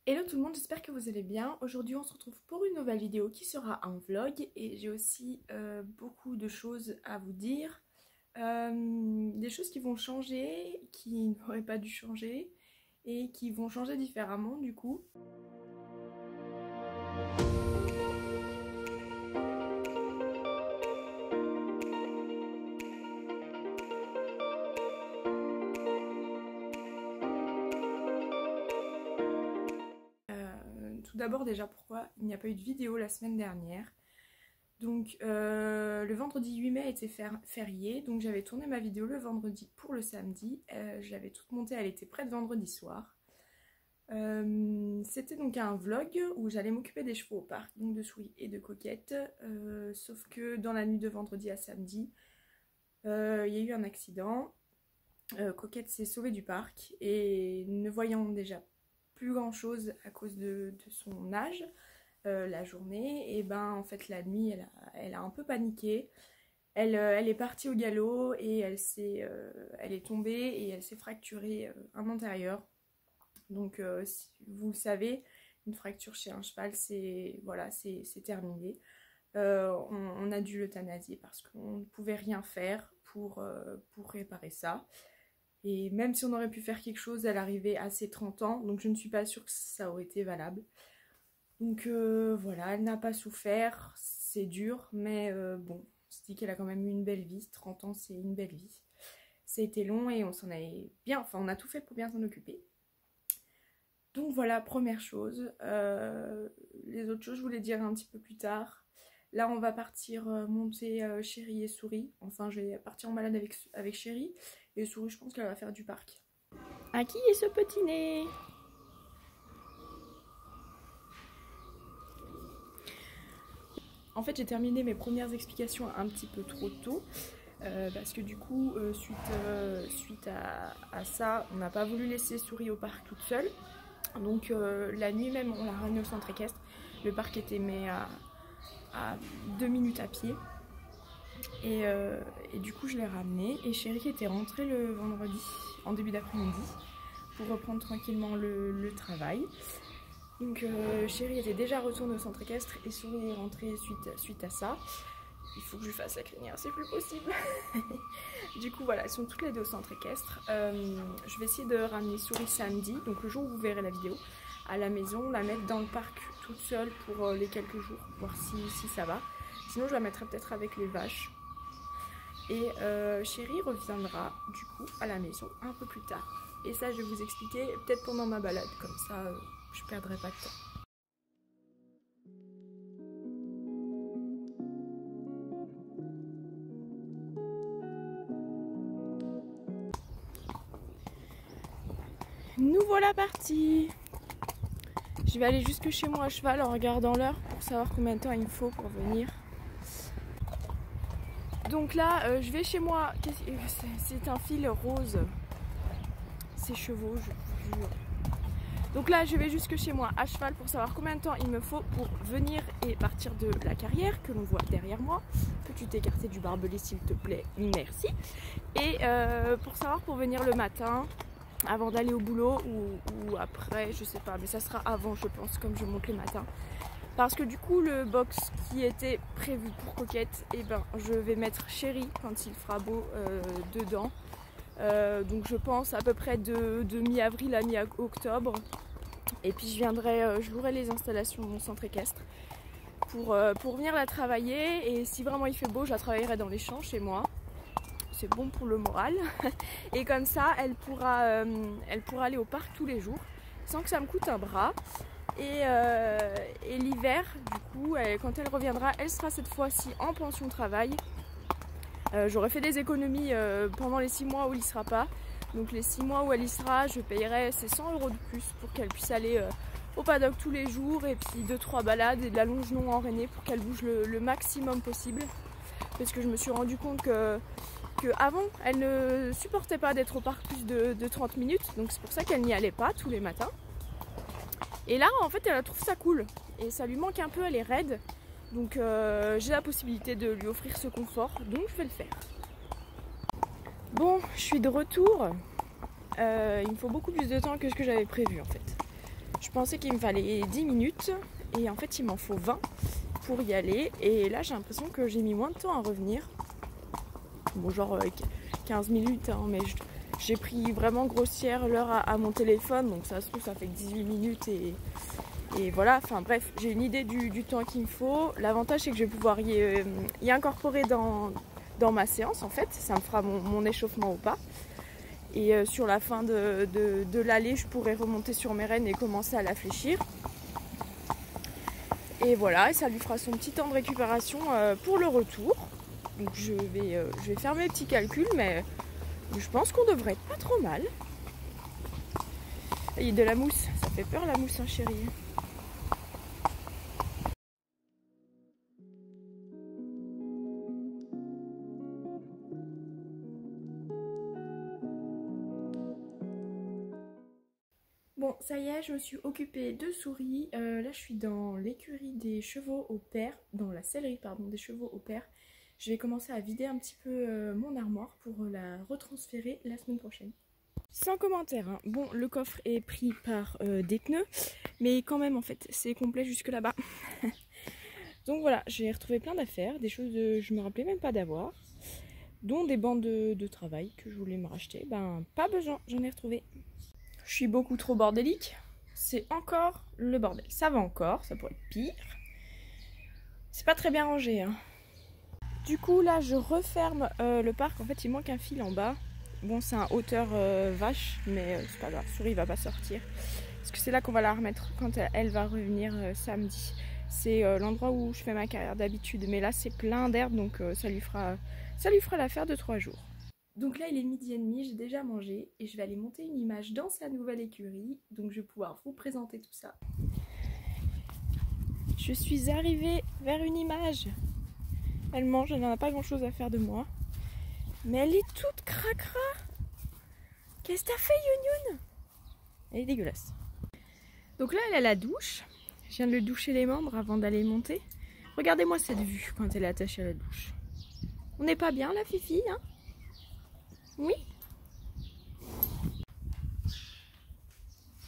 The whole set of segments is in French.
Hello tout le monde, j'espère que vous allez bien. Aujourd'hui on se retrouve pour une nouvelle vidéo qui sera un vlog et j'ai aussi beaucoup de choses à vous dire. Des choses qui vont changer, qui n'auraient pas dû changer et qui vont changer différemment du coup. Tout d'abord déjà pourquoi il n'y a pas eu de vidéo la semaine dernière. Donc le vendredi 8 mai était férié, donc j'avais tourné ma vidéo le vendredi pour le samedi. Je l'avais toute montée, elle était prête vendredi soir. C'était donc un vlog où j'allais m'occuper des chevaux au parc, donc de Souris et de Coquette. Sauf que dans la nuit de vendredi à samedi, il y a eu un accident. Coquette s'est sauvée du parc et ne voyant déjà plus grand chose à cause de son âge, la journée, et ben en fait la nuit elle a un peu paniqué. Elle est partie au galop et elle est tombée et elle s'est fracturée un antérieur. Donc si vous le savez, une fracture chez un cheval c'est voilà, c'est terminé. On a dû l'euthanasier parce qu'on ne pouvait rien faire pour réparer ça. Et même si on aurait pu faire quelque chose, elle arrivait à ses 30 ans, donc je ne suis pas sûre que ça aurait été valable. Donc voilà, elle n'a pas souffert, c'est dur, mais bon, on se dit qu'elle a quand même eu une belle vie, 30 ans c'est une belle vie. Ça a été long et on s'en est bien, enfin on a tout fait pour bien s'en occuper. Donc voilà, première chose. Les autres choses je vous les dirai un petit peu plus tard. Là on va partir monter Chérie et Souris, enfin je vais partir en balade avec Chérie. Et Souris je pense qu'elle va faire du parc. À qui est ce petit nez ? En fait j'ai terminé mes premières explications un petit peu trop tôt parce que du coup suite à ça on n'a pas voulu laisser Souris au parc toute seule. Donc la nuit même on l'a ramenée au centre équestre. Le parc était mais à 2 minutes à pied. Et du coup je l'ai ramenée et Chérie était rentrée le vendredi en début d'après-midi pour reprendre tranquillement le travail. Donc Chérie était déjà retournée au centre équestre et Souris est rentrée suite à ça. Il faut que je lui fasse la crinière, c'est plus possible. Du coup voilà, elles sont toutes les deux au centre équestre. Je vais essayer de ramener Souris samedi, donc le jour où vous verrez la vidéo, à la maison, la mettre dans le parc toute seule pour les quelques jours, voir si ça va. Sinon je la mettrai peut-être avec les vaches. Et Chérie reviendra du coup à la maison un peu plus tard. Et ça je vais vous expliquer peut-être pendant ma balade, comme ça je perdrai pas de temps. Nous voilà partis. Je vais aller jusque chez moi à cheval en regardant l'heure pour savoir combien de temps il me faut pour venir. Donc là je vais chez moi, c'est un fil rose, ces chevaux je vous jure. Donc là je vais jusque chez moi à cheval pour savoir combien de temps il me faut pour venir et partir de la carrière que l'on voit derrière moi. Peux-tu t'écarter du barbelé s'il te plaît, merci. Et pour savoir pour venir le matin avant d'aller au boulot ou après, je sais pas, mais ça sera avant je pense, comme je monte le matin. Parce que du coup le box qui était prévu pour Coquette, et ben je vais mettre Chérie quand il fera beau dedans. Donc je pense à peu près de mi-avril à mi-octobre. Et puis je louerai les installations de mon centre équestre pour venir la travailler. Et si vraiment il fait beau, je la travaillerai dans les champs chez moi. C'est bon pour le moral. Et comme ça, elle pourra aller au parc tous les jours sans que ça me coûte un bras. Et l'hiver, du coup, quand elle reviendra, elle sera cette fois-ci en pension travail. J'aurais fait des économies pendant les 6 mois où il ne sera pas. Donc les 6 mois où elle y sera, je payerai ces 100 € de plus pour qu'elle puisse aller au paddock tous les jours. Et puis 2-3 balades et de la longe non enraînée pour qu'elle bouge le maximum possible. Parce que je me suis rendu compte que avant elle ne supportait pas d'être au parc plus de 30 minutes. Donc c'est pour ça qu'elle n'y allait pas tous les matins. Et là en fait elle trouve ça cool. Et ça lui manque un peu, elle est raide. Donc j'ai la possibilité de lui offrir ce confort, donc je vais le faire. Bon, je suis de retour. Il me faut beaucoup plus de temps que ce que j'avais prévu en fait. Je pensais qu'il me fallait 10 minutes et en fait il m'en faut 20 pour y aller. Et là j'ai l'impression que j'ai mis moins de temps à revenir. Bon, genre 15 minutes, hein, mais j'ai pris vraiment grossière l'heure à mon téléphone, donc ça se trouve ça fait que 18 minutes et voilà, enfin bref, j'ai une idée du temps qu'il me faut. L'avantage c'est que je vais pouvoir y incorporer dans ma séance en fait, ça me fera mon échauffement au pas. Et sur la fin de l'allée, je pourrai remonter sur mes rênes et commencer à la fléchir. Et voilà, et ça lui fera son petit temps de récupération pour le retour. Donc je vais faire mes petits calculs, mais je pense qu'on devrait être pas trop mal. Il y a de la mousse, ça fait peur la mousse, hein, chérie. Bon, ça y est, je me suis occupée de Souris. Là, je suis dans l'écurie des chevaux au pair, dans la sellerie, pardon, des chevaux au pair. Je vais commencer à vider un petit peu mon armoire pour la retransférer la semaine prochaine. Sans commentaire, hein. Bon, le coffre est pris par des pneus, mais quand même, en fait, c'est complet jusque là-bas. Donc voilà, j'ai retrouvé plein d'affaires, des choses que je me rappelais même pas d'avoir, dont des bandes de travail que je voulais me racheter. Ben, pas besoin, j'en ai retrouvé. Je suis beaucoup trop bordélique. C'est encore le bordel. Ça va encore, ça pourrait être pire. C'est pas très bien rangé, hein. Du coup, là, je referme le parc. En fait, il manque un fil en bas. Bon, c'est un hauteur vache, mais c'est pas grave. Souris va pas sortir. Parce que c'est là qu'on va la remettre quand elle va revenir samedi. C'est l'endroit où je fais ma carrière d'habitude. Mais là, c'est plein d'herbe, donc ça lui fera l'affaire de 3 jours. Donc là il est 12h30, j'ai déjà mangé et je vais aller monter une image dans sa nouvelle écurie. Donc je vais pouvoir vous présenter tout ça. Je suis arrivée vers une image. Elle mange, elle n'en a pas grand chose à faire de moi. Mais elle est toute cracra. Qu'est-ce que t'as fait, Youn Youn? Elle est dégueulasse. Donc là elle a la douche. Je viens de lui doucher les membres avant d'aller monter. Regardez-moi cette vue quand elle est attachée à la douche. On n'est pas bien la Fifi, hein? Oui.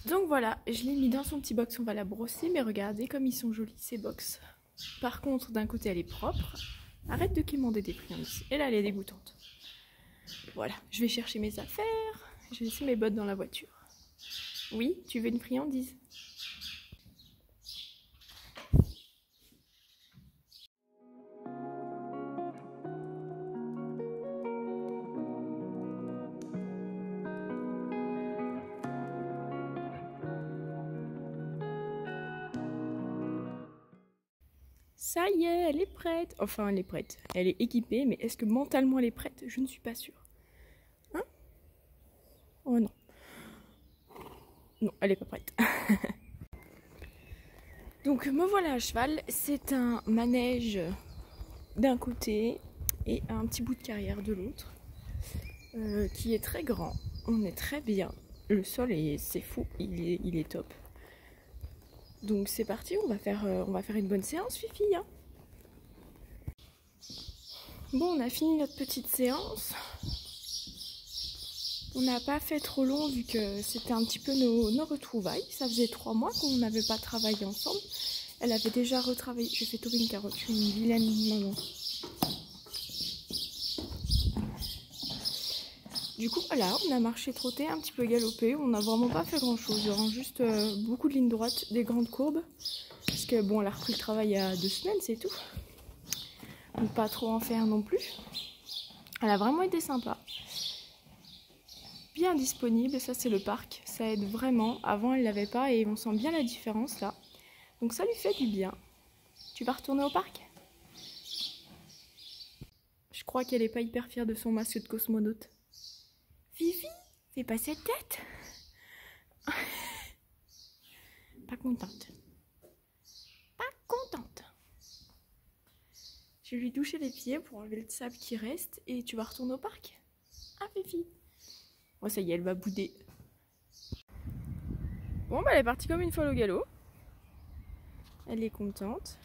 Donc voilà, je l'ai mis dans son petit box, on va la brosser, mais regardez comme ils sont jolis ces box. Par contre, d'un côté elle est propre. Arrête de quémander des prions ici. Et là elle est dégoûtante. Voilà, je vais chercher mes affaires. J'ai laissé mes bottes dans la voiture. Oui, tu veux une friandise? Ça y est, elle est prête. Enfin, elle est prête. Elle est équipée, mais est-ce que mentalement elle est prête? Je ne suis pas sûre. Hein? Oh non. Non, elle est pas prête. Donc me voilà à cheval. C'est un manège d'un côté et un petit bout de carrière de l'autre. Qui est très grand. On est très bien. Le sol, c'est fou. Il est top. Donc c'est parti, on va faire une bonne séance, Fifi, hein. Bon, on a fini notre petite séance. On n'a pas fait trop long vu que c'était un petit peu nos retrouvailles. Ça faisait 3 mois qu'on n'avait pas travaillé ensemble. Elle avait déjà retravaillé. Je fais tomber une carotte, je suis une vilaine maman. Du coup, voilà, on a marché, trotté, un petit peu galopé. On n'a vraiment pas fait grand chose. Il y aura juste beaucoup de lignes droites, des grandes courbes. Parce que bon, elle a repris le travail il y a 2 semaines, c'est tout. Donc pas trop en faire non plus. Elle a vraiment été sympa. Bien disponible, ça c'est le parc. Ça aide vraiment. Avant, elle l'avait pas et on sent bien la différence là. Donc ça lui fait du bien. Tu vas retourner au parc? Je crois qu'elle est pas hyper fière de son masque de cosmonaute. Fifi, fais pas cette tête. Pas contente. Pas contente. Je vais lui doucher les pieds pour enlever le sable qui reste et tu vas retourner au parc. Ah Fifi. Bon ça y est, elle va bouder. Bon bah elle est partie comme une folle au galop. Elle est contente.